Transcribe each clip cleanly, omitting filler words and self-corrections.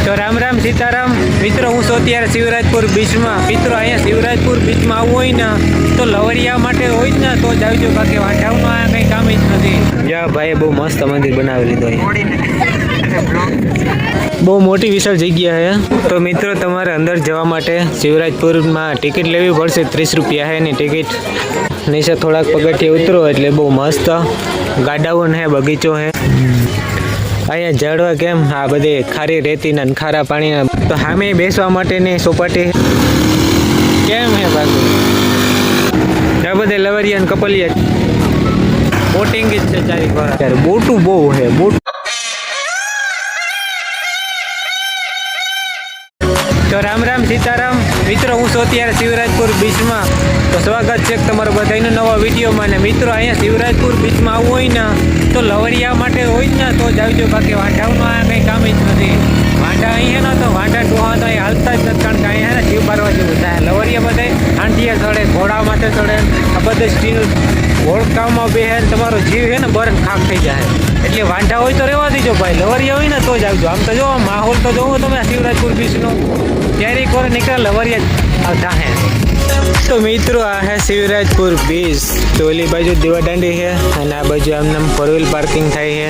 તો રામ રામ સીતારામ મિત્રો, હું છું અત્યારે શિવરાજપુર બીચમાં. મિત્રો અહીંયા શિવરાજપુર બીચમાં આવવું હોય ને તો લવરિયા માટે હોય ને તો જ આવજો, બાકી વાંઢાવનું આ કંઈ કામ જ નથી. જા ભાઈ બહુ મસ્ત મંદિર બનાવી લીધું. બહુ મોટી વિશાળ જગ્યા છે. તો મિત્રો તમારે અંદર જવા માટે શિવરાજપુરમાં ટિકિટ લેવી પડશે. 30 રૂપિયા છે એની ટિકિટ. નીચે થોડાક પગથિયે ઉતરો એટલે બહુ મસ્ત ગાડાઓ છે, બગીચો છે. અહીંયા ઝાડવા કેમ આ બધી ખારી રેતીના ખારા પાણીના. તો સામે બેસવા માટેની સોપાટી કેમ હે બાકી આ બધે લવરિયા કપલિયા બોટિંગ જ છે ચારી ઘોડા. ત્યારે બોટું બહુ છે. બોટ તો રામ રામ સીતારામ મિત્રો, હું છું અત્યારે શિવરાજપુર બીચમાં. તો સ્વાગત છે તમારું બધાનું નવા વિડીયોમાં. ને મિત્રો અહીંયા શિવરાજપુર બીચમાં આવવું હોય ને તો લવરિયા માટે હોય ને તો જ આવજો, બાકી વાંઢાવનું આ કંઈ કામ જ નથી. વાંઢા અહીં ને તો વાંઢા ટોહા તો અહીં હાલતા જ નથી, કારણ કે અહીંયા ને જીવ પારવા જેવું થાય. લવરિયા બધે આંટીયા ચડે, ઘોડા માથે ચડે, આ બધે સ્ટીલ ઘોડકામાં બેહે, તમારો જીવ છે ને બરન ખાક થઈ જાય. એટલે વાંઢા હોય તો રહેવા દીજો ભાઈ, લવરિયા હોય ને તો જ આવજો. આમ તો જો માહોલ તો જોવો તમે શિવરાજપુર બીચનો, ત્યારે એક વાર નીકળે લવરિયા આવતા હે. તો મિત્રો આ હે શિવરાજપુર બીચ. તો ઓલી બાજુ દીવાદાંડી છે અને આ બાજુ આમને 4 વ્હીલ પાર્કિંગ થાય છે.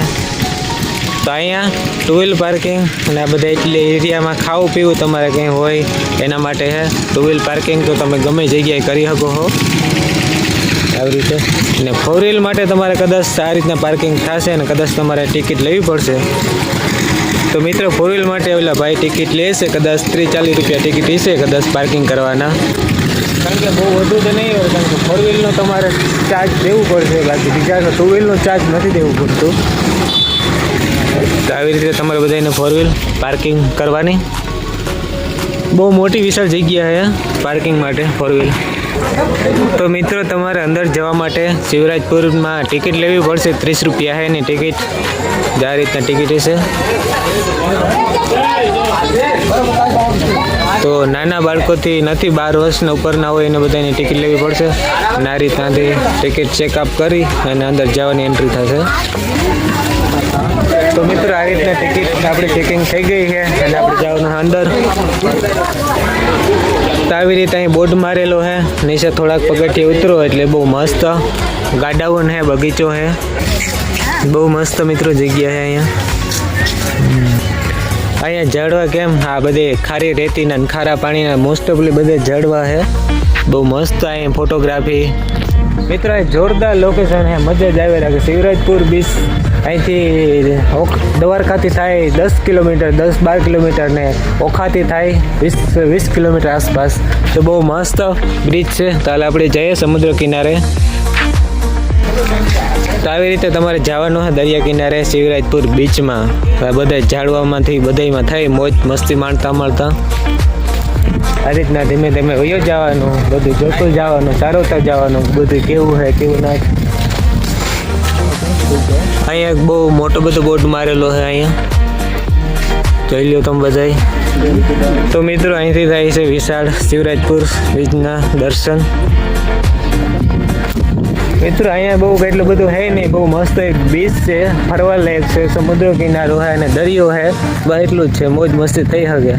તો અહીંયા 2 વ્હીલ પાર્કિંગ અને આ બધા એટલે એરિયામાં ખાવું પીવું તમારે કંઈ હોય એના માટે છે 2 વ્હીલ પાર્કિંગ. તો તમે ગમે જગ્યાએ કરી શકો છો આવી રીતે. અને 4 વ્હીલ માટે તમારે કદાચ આ રીતના પાર્કિંગ થશે અને કદાચ તમારે ટિકિટ લેવી પડશે. તો મિત્રો 4 વ્હીલ માટે ઓલા ભાઈ ટિકિટ લેશે, કદાચ 30-40 રૂપિયા ટિકિટ હશે કદાચ પાર્કિંગ કરવાના. કારણ કે બહુ વધુ તો નહીં હોય, કારણ કે 4 વ્હીલનો તમારે ચાર્જ દેવું પડશે, બાકી બીજા 2 વ્હીલનો ચાર્જ નથી દેવું પડતું. તો આવી રીતે તમારે બધાને 4 વ્હીલ પાર્કિંગ કરવાની. બહુ મોટી વિશાળ જગ્યા છે પાર્કિંગ માટે 4 વ્હીલ. તો મિત્રો તમારે અંદર જવા માટે શિવરાજપુરમાં ટિકિટ લેવી પડશે. 30 રૂપિયા છે એની ટિકિટ. આ રીતના ટિકિટ હશે. તો નાના બાળકોથી નથી 12 વર્ષના ઉપરના હોય એને બધાની ટિકિટ લેવી પડશે. અને આ રીતનાથી ટિકિટ ચેકઅપ કરી અને અંદર જવાની એન્ટ્રી થશે. તો મિત્રો આ રીતના ટિકિટ આપણી ચેકિંગ થઈ ગઈ છે અને આપણે જવાનું અંદર. તો આવી રીતે અહીં બોર્ડ મારેલો છે, નીચે થોડાક પગથિયે ઉતરો એટલે બહુ મસ્ત ગાડાઓ છે, બગીચો છે. બહુ મસ્ત મિત્રો જગ્યા છે અહીંયા ઝાડવા કેમ આ બધે ખારી રેતીના ખારા પાણીના મોસ્ટ ઓફલી બધે ઝાડવા છે. બહુ મસ્ત અહીંયા ફોટોગ્રાફી. મિત્રો અહીં જોરદાર લોકેશન છે, મજા જ આવે લાગે. શિવરાજપુર બીચ અહીંથી દ્વારકાથી થાય 10 કિલોમીટર, 10-12 કિલોમીટર ને ઓખાથી થાય 20 કિલોમીટર આસપાસ. તો બહુ મસ્ત બ્રિજ છે. તો હાલ આપણે જઈએ સમુદ્ર કિનારે. તો આવી રીતે તમારે જવાનું છે દરિયા કિનારે શિવરાજપુર બીચમાં. બધા ઝાડવામાંથી બધામાં થાય મોજ મસ્તી માણતા મળતા. આ રીતના ધીમે ધીમે વયો જવાનું, બધું જોતું જવાનું, સારોતા જવાનું, બધું કેવું છે કેવું ના. અહીંયા બહુ મોટો બધો બોર્ડ મારેલો છે, અહીંયા જોઈ લો તમે બધાય. તો મિત્રો અહીંથી થાય છે વિશાળ શિવરાજપુર બીચના દર્શન. મિત્રો અહીંયા બહુ એટલું બધું છે નહીં, બહુ મસ્ત એક બીચ છે, ફરવા લાયક છે, સમુદ્ર કિનારો છે અને દરિયો છે. બસ એટલું જ છે, મોજ મસ્તી થઈ શકે.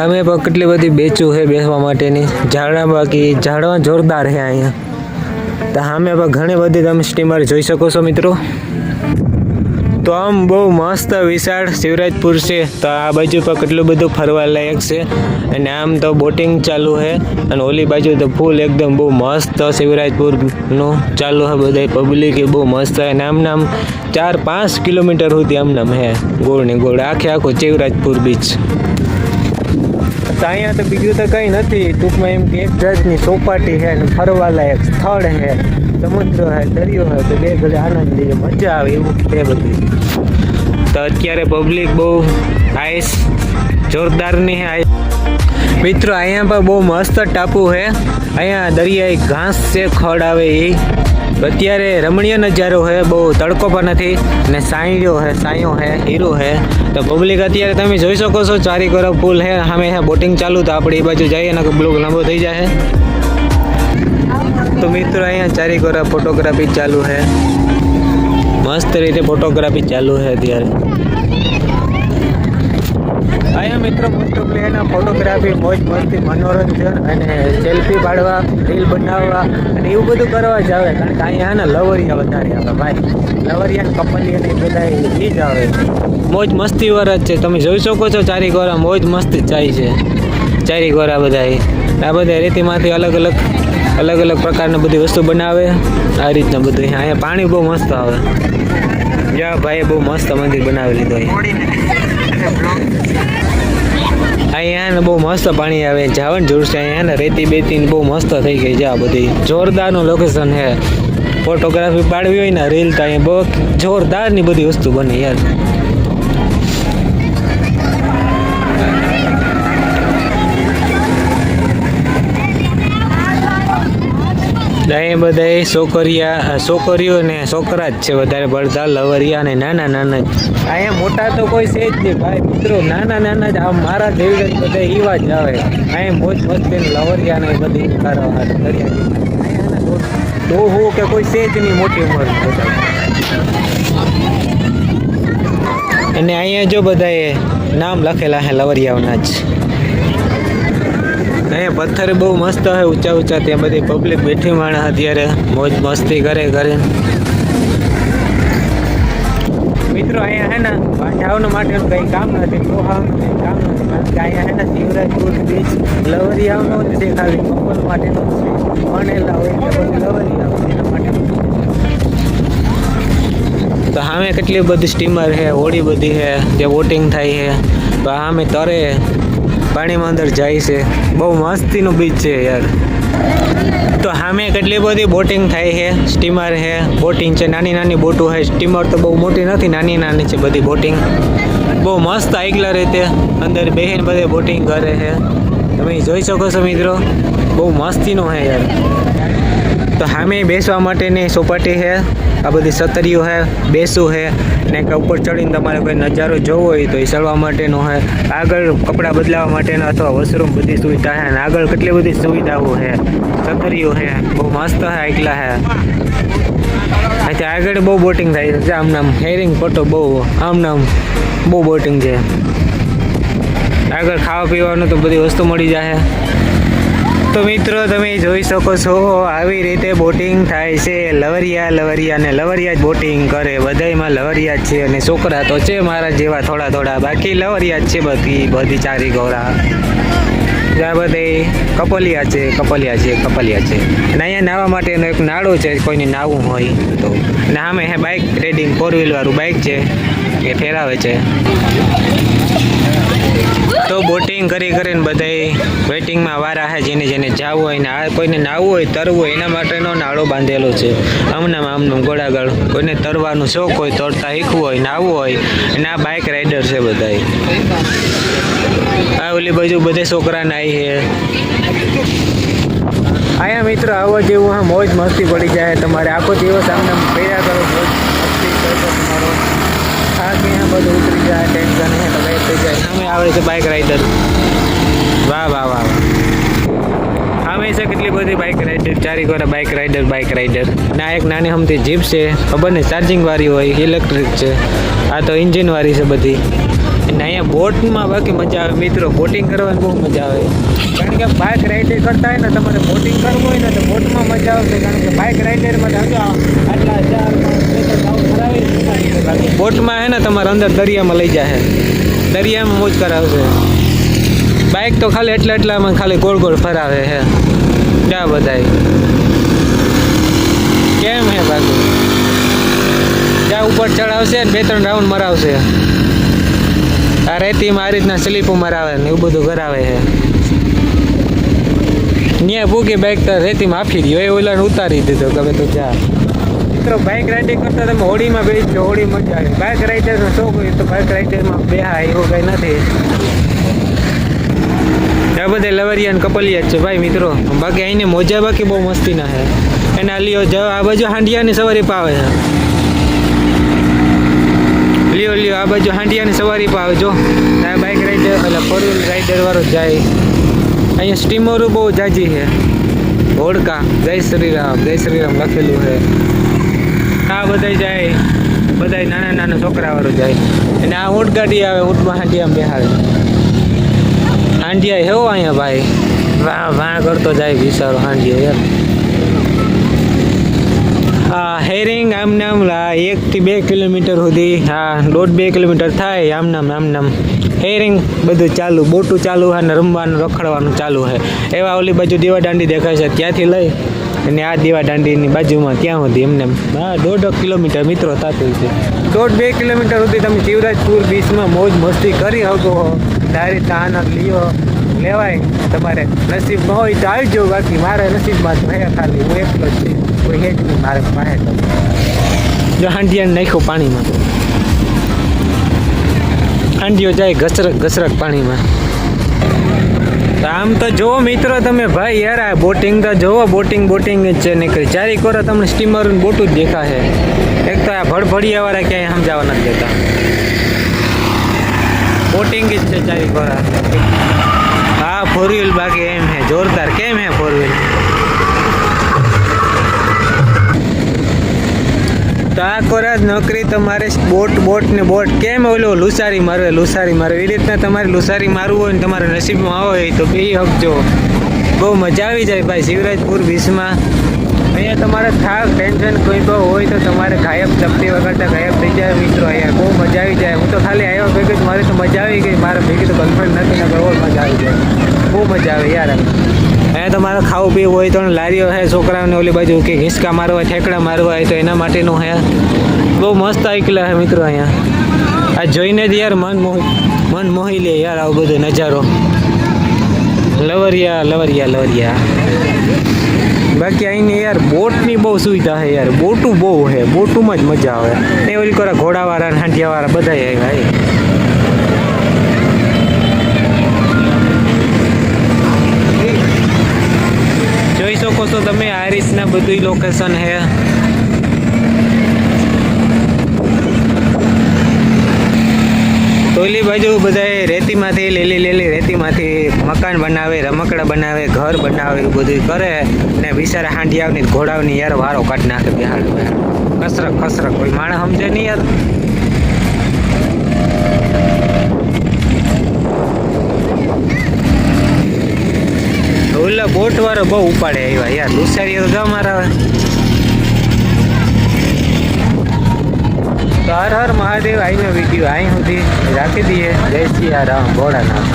અમે પણ કેટલી બધી બેચું છે બેસવા માટેની. ઝાડવા બાકી ઝાડવા જોરદાર છે અહીંયા. તો સામે પણ ઘણી બધી તમે સ્ટીમર જોઈ શકો છો મિત્રો. તો આમ બહુ મસ્ત વિશાળ શિવરાજપુર છે. તો આ બાજુ પર કેટલું બધું ફરવા લાયક છે અને આમ તો બોટિંગ ચાલુ છે અને ઓલી બાજુ તો ફૂલ એકદમ બહુ મસ્ત શિવરાજપુરનું ચાલુ છે. બધા પબ્લિક એ બહુ મસ્ત છે અને આમ 4-5 કિલોમીટર સુધી આમનામ હે ગોળની ગોળ આખું શિવરાજપુર બીચ. તો અહીંયા તો બીજું તો કંઈ નથી, ટૂંકમાં એમ કે એક જાતની ચોપાટી છે અને ફરવા લાયક સ્થળ છે, સમુદ્ર છે, દરિયો છે. તો બે ઘરે આનંદ લઈએ, મજા આવે એવું છે બધું. તો અત્યારે પબ્લિક બહુ આઈસ જોરદારની છે મિત્રો. અહીંયા પણ બહુ મસ્ત ટાપુ છે. અહીંયા દરિયાઈ ઘાસ છે, ખડ આવે એ. અત્યારે રમણીય નજારો છે, બહુ તડકો પણ નથી ને સાંયો છે, હીરો છે. તો પબ્લિક અત્યારે તમે જોઈ શકો છો ચારે તરફ પુલ છે, સામે બોટિંગ ચાલુ. તો આપણે એ બાજુ જઈએ ને બ્લોગ લાંબો થઈ જાય. તો મિત્રો અહીંયા ચારે તરફ ફોટોગ્રાફી ચાલુ છે, મસ્ત રીતે ફોટોગ્રાફી ચાલુ છે અત્યારે. મિત્રો મોસ્ટ ઓફલી એના ફોટોગ્રાફી, મોજ મસ્તી, મનોરંજન અને સેલ્ફી પાડવા, રીલ બનાવવા અને એવું બધું કરવા જ આવે. કારણ કે અહીંયા ને લવરિયા વધારે આવે ભાઈ. લવરિયા કપલિયા ને બધા એ જ આવે. મોજ મસ્તી વાળા જ છે. તમે જોઈ શકો છો ચારી ગોરા મોજ મસ્તી જાય છે. ચારી ગોરા બધા આ બધા રેતીમાંથી અલગ અલગ પ્રકારની બધી વસ્તુ બનાવે. આ રીતના બધું અહીંયા પાણી બહુ મસ્ત આવે. જા ભાઈ બહુ મસ્ત મંદિર બનાવી લીધું. અહીંયા બહુ મસ્ત પાણી આવે. જવાની જરૂર છે. અહીંયા ને રેતી બેતી બહુ મસ્ત થઈ ગઈ છે. આ બધી જોરદારનું લોકેશન છે. ફોટોગ્રાફી પાડવી હોય ને રીલ તો અહીંયા બહુ જોરદારની બધી વસ્તુ બની યાર. અહીં બધા છોકરીઓ ને છોકરા જ છે વધારે પડતા. લવરિયા ને નાના જ. અહીંયા મોટા તો કોઈ છે જ નહીં ભાઈ મિત્રો. નાના જ આ મારા જેવી જ બધા એવા જ આવે. અહીંયા મોજ મસ્તી લવરિયા ને બધી ડોહો કે કોઈ છે જ નહીં મોટી ઉંમર. અને અહીંયા જો બધાએ નામ લખેલા છે લવરિયાઓના જ. અહીંયા પથ્થર બહુ મસ્ત હોય ઊંચા. ત્યાં બધી પબ્લિક બેઠી માણસ અત્યારે મોજ મસ્તી કરે. મિત્રો અહીંયા હે ને વાંઢાઓના માટેનું કંઈ કામ નથી, ડોહાઓનું કંઈ કામ નથી. કારણ કે અહીંયા હે ને શિવરાજપુર બીચ લવરિયાઓનો જ છે. ખાલી કપલ માટેનો છે. ભણેલા હોય કે બધું લવરિયાઓ એના માટેનું. તો સામે કેટલી બધી સ્ટીમર છે, હોડી બધી છે જે બોટિંગ થાય છે. તો સામે તરે પાણીમાં અંદર જાય છે. બહુ મસ્તીનું બીચ છે યાર. તો સામે કેટલી બધી બોટિંગ થાય છે. સ્ટીમર છે, બોટિંગ છે. નાની બોટો છે. સ્ટીમર તો બહુ મોટી નથી, નાની છે બધી બોટિંગ. બહુ મસ્ત આગલા રીતે અંદર બેહીને બધે બોટિંગ કરે છે. તમે જોઈ શકો છો મિત્રો. બહુ મસ્તીનું છે યાર. તો સામે બેસવા માટેની સોપાટી છે. આ બધી સતરીઓ છે, બેસવું છે ને ઉપર ચડીને તમારે કોઈ નજારો જોવો હોય તો એ ચડવા માટેનો છે. આગળ કપડાં બદલાવવા માટેનો અથવા વોશરૂમ બધી સુવિધા છે. અને આગળ કેટલી બધી સુવિધાઓ છે. સતરીઓ છે, બહુ મસ્ત છે, એકલા છે. અચ્છા આગળ બહુ બોટિંગ થાય છે. આમ હેરિંગ ફોટો બહુ બહુ બોટિંગ છે. આગળ ખાવા પીવાનું તો બધી વસ્તુ મળી જાય. તો મિત્રો તમે જોઈ શકો છો આવી રીતે બોટિંગ થાય છે. લવરિયા ને લવરિયા જ બોટિંગ કરે. બધામાં લવરિયા જ છે. અને છોકરા તો છે મારા જેવા થોડા. બાકી લવરિયા જ છે બધી ચારી ગોરા. જ્યાં બધે કપલિયા છે. અને અહીંયા નાહવા માટેનો એક નાળો છે. કોઈને નાહવું હોય તો. અને સામે બાઇક રેડિંગ 4 વ્હીલ વાળું બાઇક છે એ ફેરાવે છે. તો બોટિંગ કરીને બધાય વેટિંગમાં વારા છે. જેને જવું હોય ને આ કોઈને નાહવું હોય તરવું હોય એના માટેનો નાળો બાંધેલો છે. આમનામ ગોળાગળ. કોઈને તરવાનું શોખ હોય, તરતા શીખવું હોય, નાહવું હોય અને આ બાઇક રાઇડર છે બધાય. આ ઓલી બાજુ બધે છોકરા નાહી છે. અહીંયા મિત્રો આવો જેવું મોજ મસ્તી પડી જાય. તમારે આખો દિવસ આમને ફર્યા કરો, મોજ મસ્તી કરો તમારો. અહીંયા બધું ઉતરી જાય, ટેન્શન હે તો ગાય થઈ જાય. સામે આવે છે બાઇક રાઇડર. વાહ. સામે છે કેટલી બધી બાઇક રાઇડર. ચારી ગોરા બાઇક રાઇડર. ના એક નાની હમતી જીપ છે. ખબર ને ચાર્જિંગ વાળી હોય, ઇલેક્ટ્રિક છે. આ તો એન્જિન વાળી છે બધી. અને અહીંયા બોટમાં બાકી મજા આવે મિત્રો. બોટિંગ કરવાની બહુ મજા આવે. કારણ કે બાઇક રાઇડર કરતા હોય ને તમારે બોટિંગ કરવું હોય ને તો બોટમાં મજા આવશે. કારણ કે બાઇક રાઇડરમાં આટલા 4 બોટમાં હે ને તમારે અંદર દરિયામાં લઈ જાય. દરિયામાં મોજ કરાવશે. બાઇક તો ખાલી એટલામાં ખાલી ગોળ ફરાવે છે. ક્યાં બધાય કેમ હે બાકી ત્યાં ઉપર ચડાવશે ને 2-3 રાઉન્ડ મરાવશે. આ રેતીમાં આ રીતના સ્લીપો મરાવે ને એવું બધું કરાવે છે. ત્યાં ભૂકી બાઇક તો રેતીમાં આપી દો. એ ઓલાને ઉતારી દીધો કે હવે તો જા. મિત્રો બાઇક રાઇડિંગ કરતા તમે હોડીમાં બેસજો. હોડી મજા આવે. બાઇક રાઇડરનો શોખ હોય તો બાઇક રાઇડરમાં બેહા એવું કંઈ નથી. આ બધે લવરિયા ને કપલિયા જ છે ભાઈ મિત્રો. બાકી અહીંને મોજા બાકી બહુ મસ્તી ના છે. એના લ્યો આ બાજુ હાંડિયાની સવારી પાવે છે. લ્યો આ બાજુ હાંડિયાની સવારી પાવે જો. આ બાઇક રાઇડર એટલે 4 વ્હીલ રાઇડર વાળો જાય. અહીંયા સ્ટીમરો બહુ જાજી છે. હોડકા જય શ્રી રામ લખેલું છે. આ બધા જાય. બધા નાના છોકરા વાળો જાય. અને આ ઊંટ ગાડી આવે. ઊંટમાં હાંડિયામાં બેહાડે. હાંડિયા હેવો અહીંયા ભાઈ વાહ વાહ કરતો જાય વિચારો હાંડિયો યાર. હા હેરિંગ આમ નામ 1 થી 2 કિલોમીટર સુધી, હા 1.5-2 કિલોમીટર થાય આમ નામ હેરિંગ બધું ચાલુ, બોટું ચાલુ છે ને રમવાનું રખડવાનું ચાલુ છે. એવા ઓલી બાજુ દીવા દાંડી દેખાય છે ત્યાંથી લઈ અને આ દીવા દાંડીની બાજુમાં ત્યાં સુધી એમને હા 1.5 કિલોમીટર મિત્રો થતું છે. 1.5-2 કિલોમીટર સુધી તમે શિવરાજપુર બીચમાં મોજ મસ્તી કરી શકો. સારી રીતના આનંદ લેવાય. તમારે નસીબ ન હોય તો આવજો, બાકી મારા નસીબમાં તો હે ખાલી હું એકલો જ છું, કોઈ હે જ નહીં મારે પાસે. જો હાંડિયાને નાખ્યો પાણીમાં, હાંડિયો જાય ઘસરક પાણીમાં. આમ તો જુઓ મિત્રો તમે ભાઈ યાર, આ બોટિંગ તો જુઓ, બોટિંગ જ છે નીકળી. ચારી કોરા તમને સ્ટીમર બોટું જ દેખાશે. એક તો આ ભડભડિયાવાળા ક્યાંય સમજાવવા નથી દેતા, બોટિંગ જ છે ચારી કોરા. હા 4 વ્હીલ બાકી એમ હે જોરદાર. કેમ હે 4 વ્હીલ? તો આ કોરા નોકરી તમારે બોટ કેમ ઓલો લુસારી મારવે એ રીતના તમારે લુસારી મારવું હોય ને તમારે નસીબમાં હોય તો બે હકજો. બહુ મજા આવી જાય ભાઈ શિવરાજપુર બીચમાં. અહીંયા તમારે થાક ટેન્શન કોઈ બહુ હોય તો તમારે ગાયબ ચપટી વગાડતા ગાયબ થઈ જાય મિત્રો. અહીંયા બહુ મજા આવી જાય. હું તો ખાલી આવ્યો ભેગી મારી તો મજા આવી ગઈ. મારે ભેગી તો ગર્લફ્રેન્ડ નથી ને બહુ મજા આવી જાય, બહુ મજા આવે યાર. અહીંયા તમારે ખાવું પીવું હોય તો લારીઓ છે છોકરાઓને ઓલી બાજુ કે ઘીસકા મારવા હોય, ઠેકડા મારવા હોય તો એના માટેનું હે બહુ મસ્ત આઈકલા છે મિત્રો. અહીંયા આ જોઈને જ યાર મન મોહી લે યાર આવું બધો નજારો. લવરિયા. બાકી અહીંની યાર બોટની બહુ સુવિધા છે યાર, બોટું બહુ છે, બોટુમાં જ મજા આવે. એ ઓલી કોરા ઘોડાવાળા હાંડિયાવાળા બધા આવ્યા. જોઈ શકો છો તમે આ રીતના બધું લોકેશન છે. ઓલી બાજુ બધા રેતીમાંથી લીલી રેતીમાંથી મકાન બનાવે, રમકડા બનાવે, ઘર બનાવે, એવું બધું કરે ને બિચારા હાંડિયાવની ઘોડાઓની યાર વારો કાઢી નાખે. બિહાર કસરક કોઈ માણસ સમજે નહીં યાર. ઓલા બોટ વાળો બહુ ઉપાડે આવ્યા યાર. લુસારી તો ગા મારા. તો હર મહાદેવ. આઈનો વિડીયો અહીં સુધી રાખી દઈએ. જય સિયા રામ ભોળાનાથ.